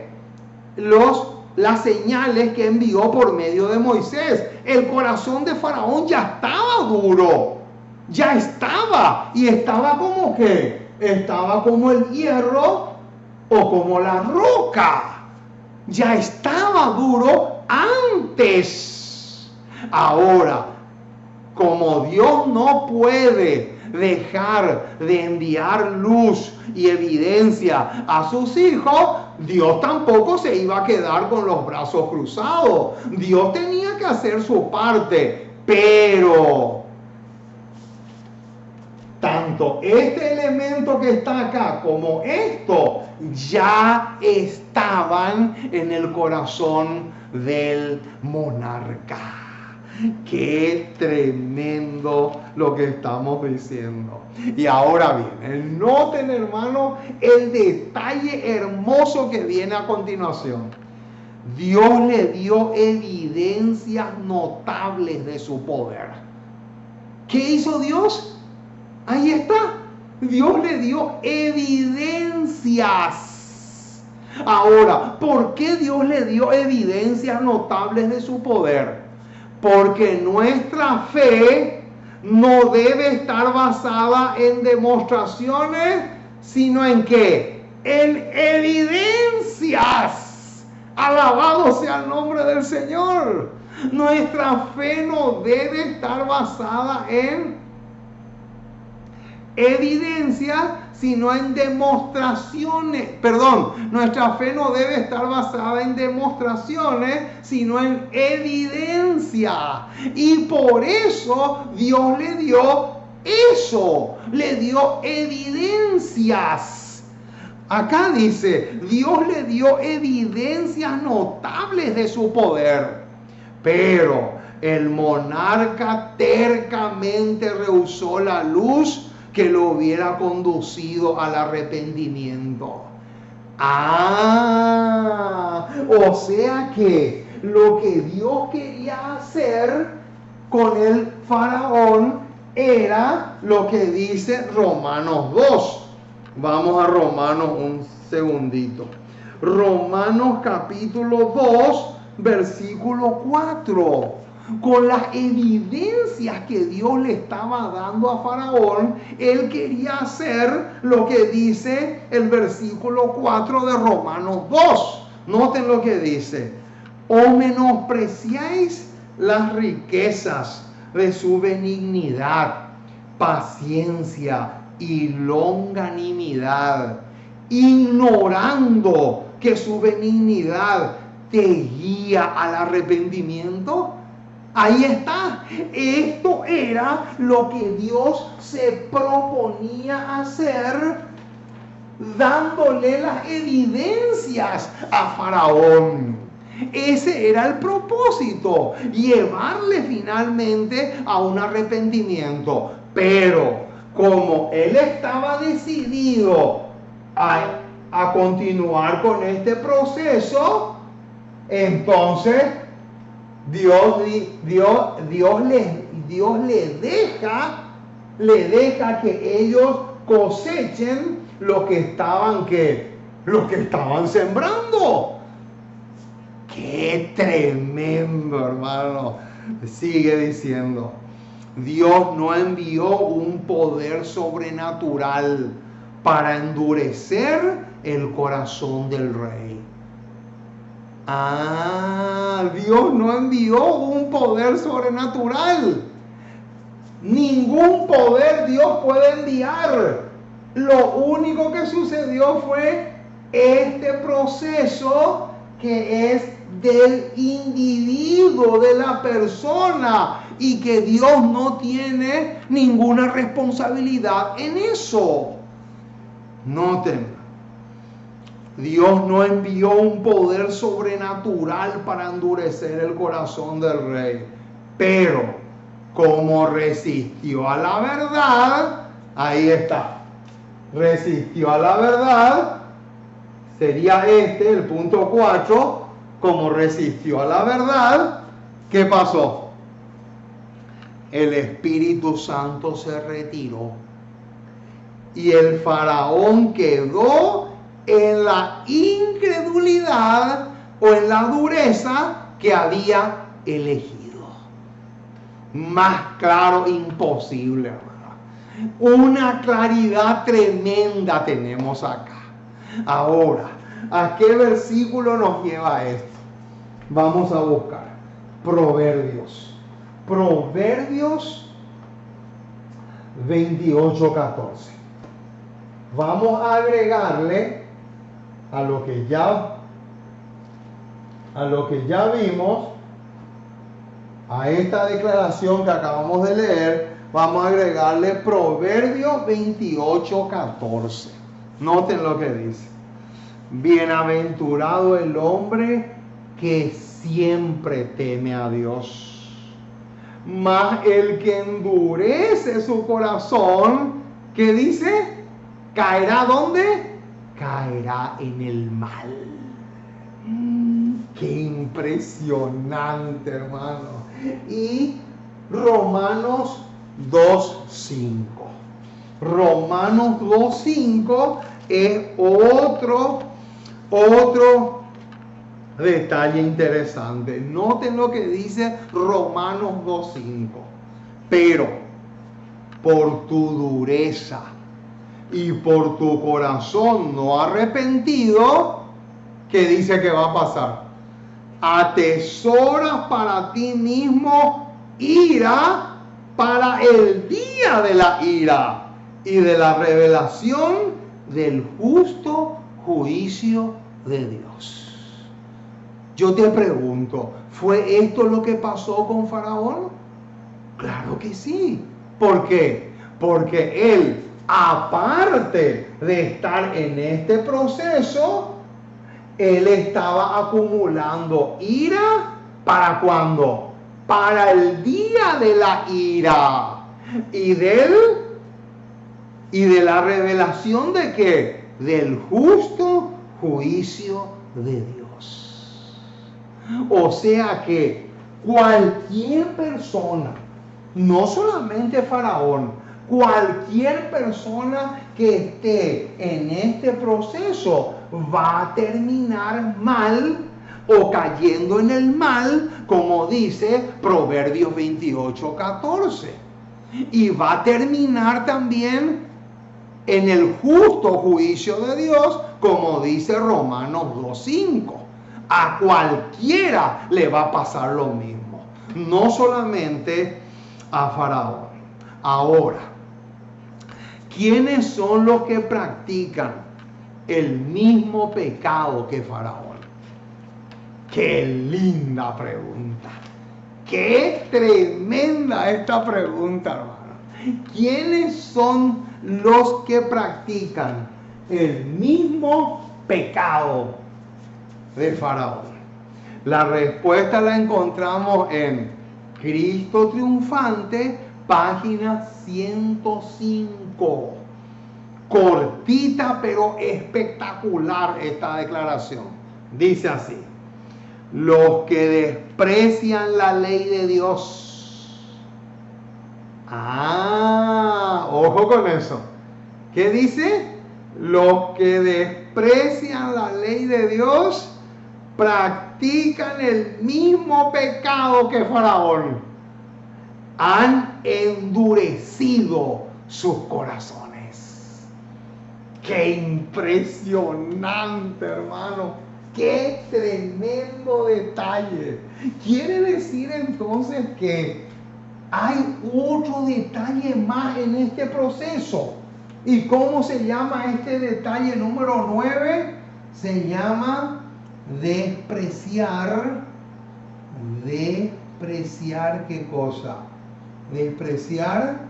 las señales que envió por medio de Moisés. El corazón de Faraón ya estaba duro, ya estaba, y estaba como que, estaba como el hierro o como la roca, ya estaba duro antes. Ahora, como Dios no puede dejar de enviar luz y evidencia a sus hijos, Dios tampoco se iba a quedar con los brazos cruzados. Dios tenía que hacer su parte, pero tanto este elemento que está acá como esto ya estaban en el corazón del monarca. Qué tremendo lo que estamos diciendo. Y ahora bien, noten, hermano, el detalle hermoso que viene a continuación. Dios le dio evidencias notables de su poder. ¿Qué hizo Dios? Ahí está. Dios le dio evidencias. Ahora, ¿por qué Dios le dio evidencias notables de su poder? Porque nuestra fe no debe estar basada en demostraciones, sino en ¿qué? En evidencias. Alabado sea el nombre del Señor. Nuestra fe no debe estar basada en evidencias, sino en demostraciones. Nuestra fe no debe estar basada en demostraciones, sino en evidencia. Y por eso Dios le dio eso, le dio evidencias. Acá dice, Dios le dio evidencias notables de su poder. Pero el monarca tercamente rehusó la luz que lo hubiera conducido al arrepentimiento. O sea que lo que Dios quería hacer con el faraón era lo que dice Romanos 2. Vamos a Romanos un segundito. Romanos capítulo 2, versículo 4. Con las evidencias que Dios le estaba dando a Faraón, él quería hacer lo que dice el versículo 4 de Romanos 2. Noten lo que dice. O menospreciáis las riquezas de su benignidad, paciencia y longanimidad, ignorando que su benignidad te guía al arrepentimiento. Ahí está. Esto era lo que Dios se proponía hacer, dándole las evidencias a Faraón. Ese era el propósito, llevarle finalmente a un arrepentimiento. Pero como él estaba decidido a continuar con este proceso, entonces Dios le deja que ellos cosechen lo que estaban sembrando. Qué tremendo, hermano. Sigue diciendo, Dios no envió un poder sobrenatural para endurecer el corazón del rey. Dios no envió un poder sobrenatural. Ningún poder Dios puede enviar. Lo único que sucedió fue este proceso que es del individuo, de la persona, y que Dios no tiene ninguna responsabilidad en eso. Noten, Dios no envió un poder sobrenatural para endurecer el corazón del rey, pero como resistió a la verdad, ahí está, resistió a la verdad, sería el punto 4, como resistió a la verdad, ¿qué pasó? El Espíritu Santo se retiró y el faraón quedó en la incredulidad o en la dureza que había elegido. Más claro imposible, hermano. Una claridad tremenda tenemos acá. Ahora, ¿a qué versículo nos lleva esto? Vamos a buscar Proverbios 28:14. Vamos a agregarle a lo que ya vimos, a esta declaración que acabamos de leer, vamos a agregarle Proverbios 28:14. Noten lo que dice. Bienaventurado el hombre que siempre teme a Dios, mas el que endurece su corazón, ¿qué dice? ¿Caerá dónde? Caerá en el mal. Qué impresionante, hermano. Y Romanos 2:5. Romanos 2:5 es otro detalle interesante. Noten lo que dice Romanos 2:5. Pero por tu dureza y por tu corazón no arrepentido, ¿qué dice que va a pasar? Atesoras para ti mismo ira para el día de la ira y de la revelación del justo juicio de Dios. Yo te pregunto, ¿fue esto lo que pasó con Faraón? Claro que sí. ¿Por qué? Porque él, aparte de estar en este proceso, él estaba acumulando ira. ¿Para cuándo? Para el día de la ira. ¿Y de la revelación de qué? Del justo juicio de Dios. O sea que cualquier persona, no solamente Faraón, cualquier persona que esté en este proceso va a terminar mal o cayendo en el mal, como dice Proverbios 28:14. Y va a terminar también en el justo juicio de Dios, como dice Romanos 2:5. A cualquiera le va a pasar lo mismo, no solamente a Faraón. Ahora, ¿quiénes son los que practican el mismo pecado que Faraón? Qué linda pregunta. Qué tremenda esta pregunta, hermano. ¿Quiénes son los que practican el mismo pecado de Faraón? La respuesta la encontramos en Cristo Triunfante, página 105. Cortita pero espectacular esta declaración. Dice así: los que desprecian la ley de Dios. Ojo con eso. ¿Qué dice? Los que desprecian la ley de Dios practican el mismo pecado que Faraón. Han endurecido sus corazones. ¡Qué impresionante, hermano! ¡Qué tremendo detalle! Quiere decir entonces que hay otro detalle más en este proceso. ¿Y cómo se llama este detalle número 9? Se llama despreciar. ¿Despreciar qué cosa? Despreciar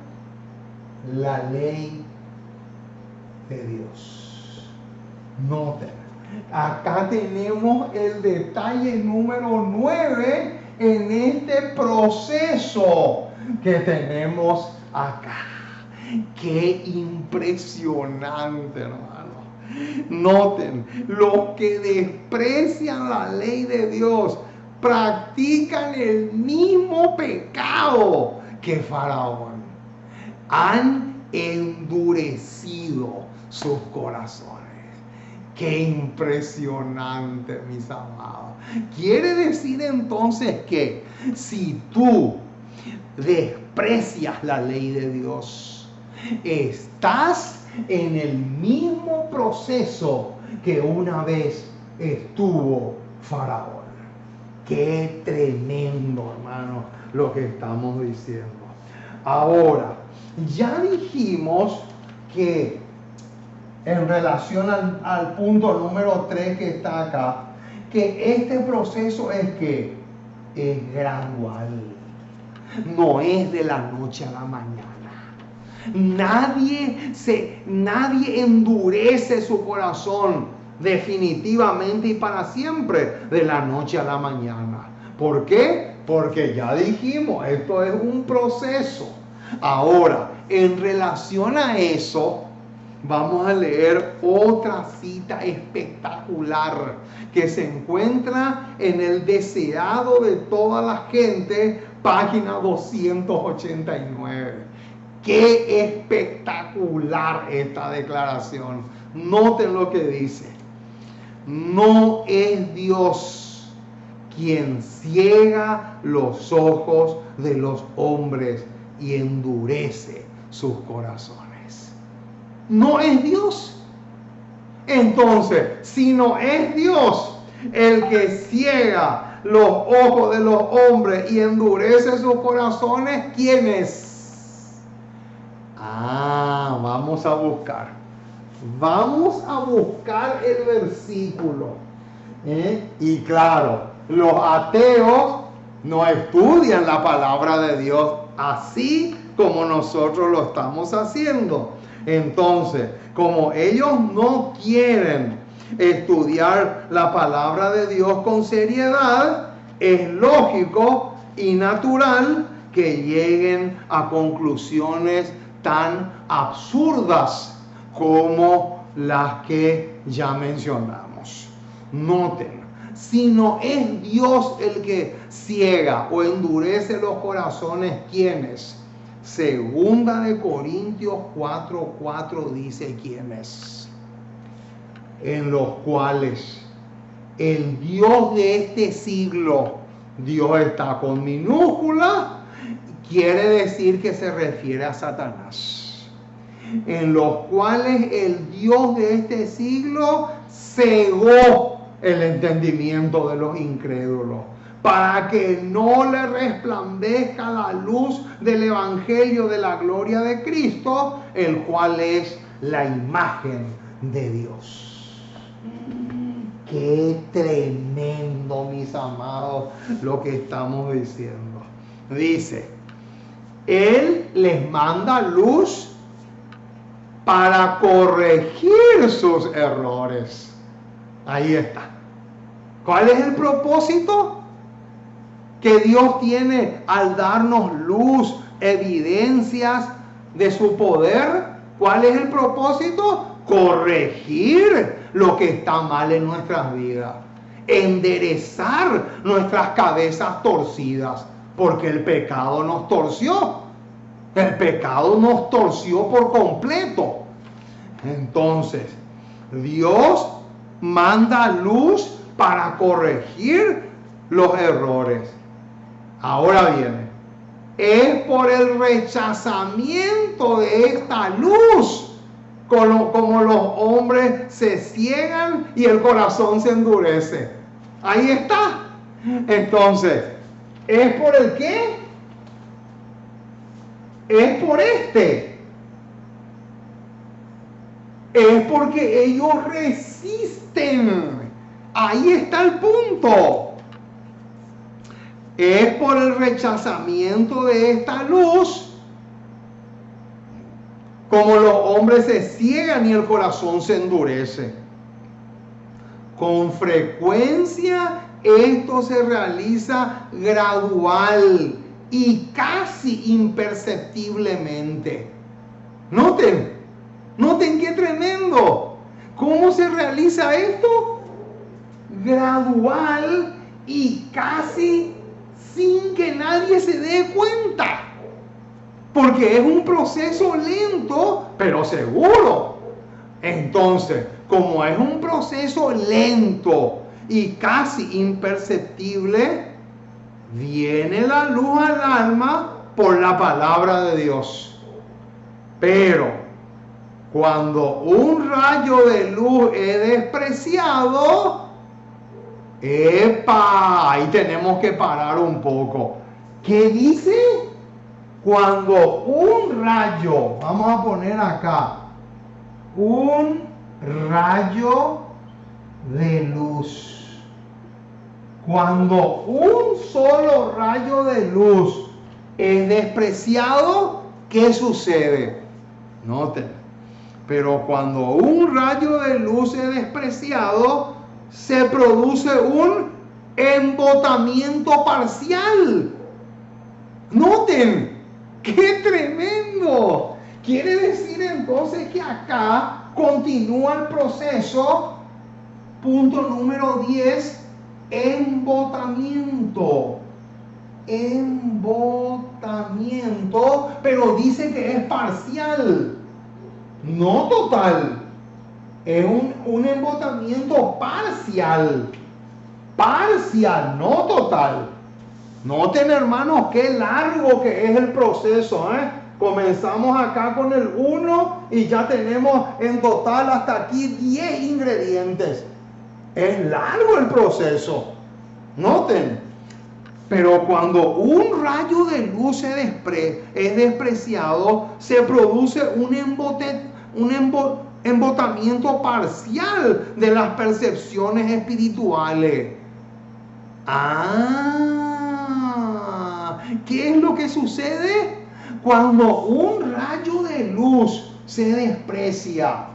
la ley de Dios. Noten, acá tenemos el detalle número 9 en este proceso que tenemos acá. Qué impresionante, hermano. Noten, los que desprecian la ley de Dios practican el mismo pecado que Faraón. Han endurecido sus corazones. Qué impresionante, mis amados. Quiere decir entonces que si tú desprecias la ley de Dios, estás en el mismo proceso que una vez estuvo Faraón. Qué tremendo, hermano, lo que estamos diciendo. Ahora, ya dijimos que en relación al punto número 3 que está acá, que este proceso es gradual. No es de la noche a la mañana. Nadie endurece su corazón definitivamente y para siempre de la noche a la mañana. ¿Por qué? Porque ya dijimos, esto es un proceso. Ahora, en relación a eso, vamos a leer otra cita espectacular que se encuentra en el Deseado de toda la gente, página 289. Qué espectacular esta declaración. Noten lo que dice. No es Dios quien ciega los ojos de los hombres y endurece sus corazones. No es Dios. Entonces, si no es Dios el que ciega los ojos de los hombres y endurece sus corazones, ¿quién es? Vamos a buscar. Vamos a buscar el versículo. Y claro, los ateos no estudian la palabra de Dios así como nosotros lo estamos haciendo. Entonces, como ellos no quieren estudiar la palabra de Dios con seriedad, es lógico y natural que lleguen a conclusiones tan absurdas como las que ya mencionamos. Noten, si no es Dios el que ciega o endurece los corazones, ¿quién es? Segunda de Corintios 4:4 dice quién es. En los cuales el Dios de este siglo, Dios está con minúscula, quiere decir que se refiere a Satanás. En los cuales el Dios de este siglo cegó el entendimiento de los incrédulos, para que no le resplandezca la luz del evangelio de la gloria de Cristo, el cual es la imagen de Dios. Qué tremendo, mis amados, lo que estamos diciendo. Dice, Él les manda luz para corregir sus errores. Ahí está. ¿Cuál es el propósito que Dios tiene al darnos luz, evidencias de su poder? ¿Cuál es el propósito? Corregir lo que está mal en nuestras vidas. Enderezar nuestras cabezas torcidas. Porque el pecado nos torció. El pecado nos torció por completo. Entonces, Dios manda luz para corregir los errores. Ahora viene, es por el rechazamiento de esta luz como los hombres se ciegan y el corazón se endurece. Ahí está. Entonces, ¿es por el qué? Es por este. Es porque ellos resisten. Ahí está el punto. Es por el rechazamiento de esta luz como los hombres se ciegan y el corazón se endurece. Con frecuencia esto se realiza gradual y casi imperceptiblemente. Noten qué tremendo. ¿Cómo se realiza esto? Gradual y casi sin que nadie se dé cuenta. Porque es un proceso lento, pero seguro. Entonces, como es un proceso lento y casi imperceptible, viene la luz al alma por la palabra de Dios. Pero cuando un rayo de luz es despreciado, ¡epa! Ahí tenemos que parar un poco. ¿Qué dice? Cuando un rayo, vamos a poner acá, un rayo de luz. Cuando un solo rayo de luz es despreciado, ¿qué sucede? Noten. Pero cuando un rayo de luz es despreciado, se produce un embotamiento parcial. Noten, ¡qué tremendo! Quiere decir entonces que acá continúa el proceso. Punto número 10, embotamiento. Embotamiento, pero dice que es parcial, no total. Es un embotamiento parcial. Parcial, no total. Noten, hermanos, qué largo que es el proceso, Comenzamos acá con el 1 y ya tenemos en total hasta aquí 10 ingredientes. Es largo el proceso. Noten. Pero cuando un rayo de luz es despreciado, se produce un embotamiento parcial de las percepciones espirituales. ¿Qué es lo que sucede? Cuando un rayo de luz se desprecia,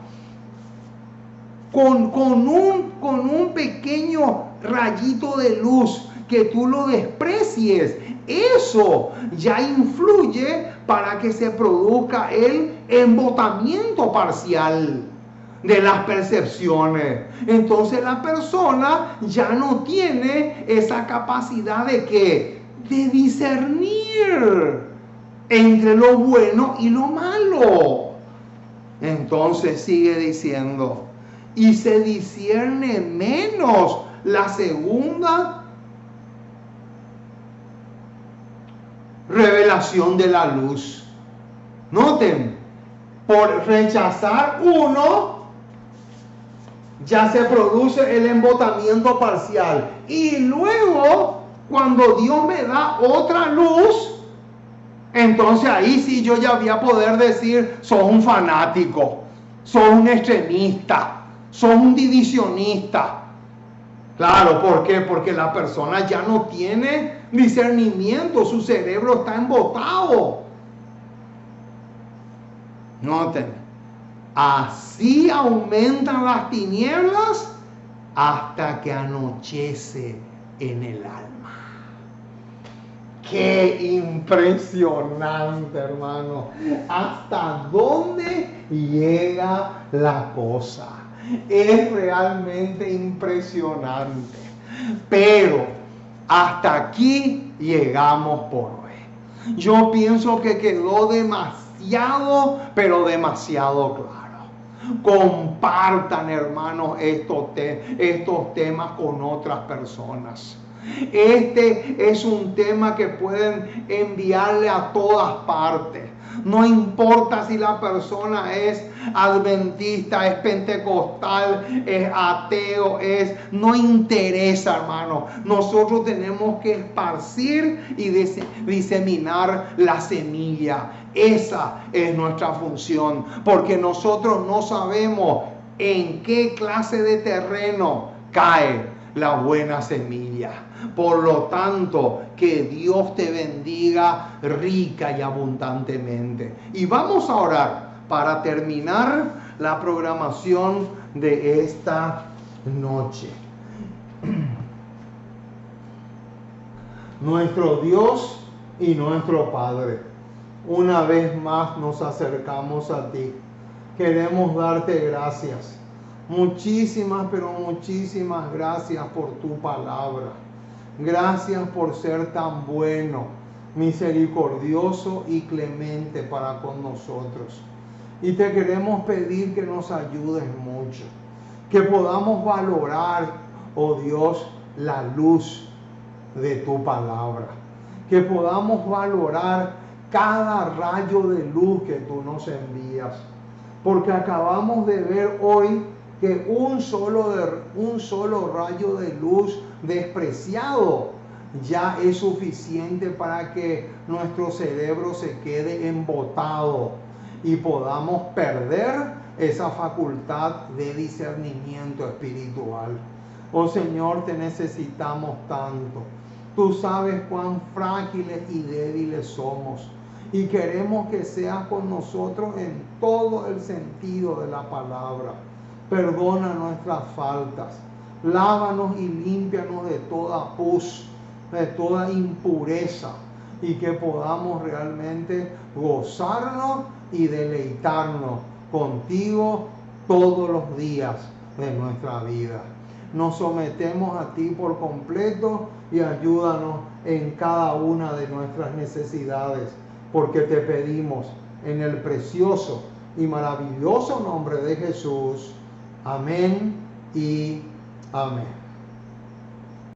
con un pequeño rayito de luz que tú lo desprecies, eso ya influye para que se produzca el embotamiento parcial de las percepciones. Entonces la persona ya no tiene esa capacidad de ¿qué? De discernir entre lo bueno y lo malo. Entonces sigue diciendo, y se discierne menos la segunda revelación de la luz. Noten, por rechazar uno, ya se produce el embotamiento parcial. Y luego, cuando Dios me da otra luz, entonces ahí sí yo ya voy a poder decir, sos un fanático, sos un extremista, sos un divisionista. Claro, ¿por qué? Porque la persona ya no tiene discernimiento, su cerebro está embotado. Noten, así aumentan las tinieblas hasta que anochece en el alma. Qué impresionante, hermano. ¿Hasta dónde llega la cosa? Es realmente impresionante. Pero hasta aquí llegamos por hoy. Yo pienso que quedó demasiado, pero demasiado claro. Compartan, hermanos, estos temas con otras personas. Este es un tema que pueden enviarle a todas partes. No importa si la persona es adventista, es pentecostal, es ateo, no interesa, hermano. Nosotros tenemos que esparcir y diseminar la semilla. Esa es nuestra función, porque nosotros no sabemos en qué clase de terreno cae la buena semilla. Por lo tanto, que Dios te bendiga rica y abundantemente. Y vamos a orar para terminar la programación de esta noche. Nuestro Dios y nuestro Padre, una vez más nos acercamos a ti. Queremos darte gracias. Muchísimas, pero muchísimas gracias por tu palabra. Gracias por ser tan bueno, misericordioso y clemente para con nosotros. Y te queremos pedir que nos ayudes mucho, que podamos valorar, oh Dios, la luz de tu palabra, que podamos valorar cada rayo de luz que tú nos envías, porque acabamos de ver hoy que un solo rayo de luz despreciado ya es suficiente para que nuestro cerebro se quede embotado y podamos perder esa facultad de discernimiento espiritual. Oh Señor, te necesitamos tanto. Tú sabes cuán frágiles y débiles somos y queremos que seas con nosotros en todo el sentido de la palabra. Perdona nuestras faltas, lávanos y límpianos de toda pus, de toda impureza, y que podamos realmente gozarnos y deleitarnos contigo todos los días de nuestra vida. Nos sometemos a ti por completo y ayúdanos en cada una de nuestras necesidades, porque te pedimos en el precioso y maravilloso nombre de Jesús. Amén y amén.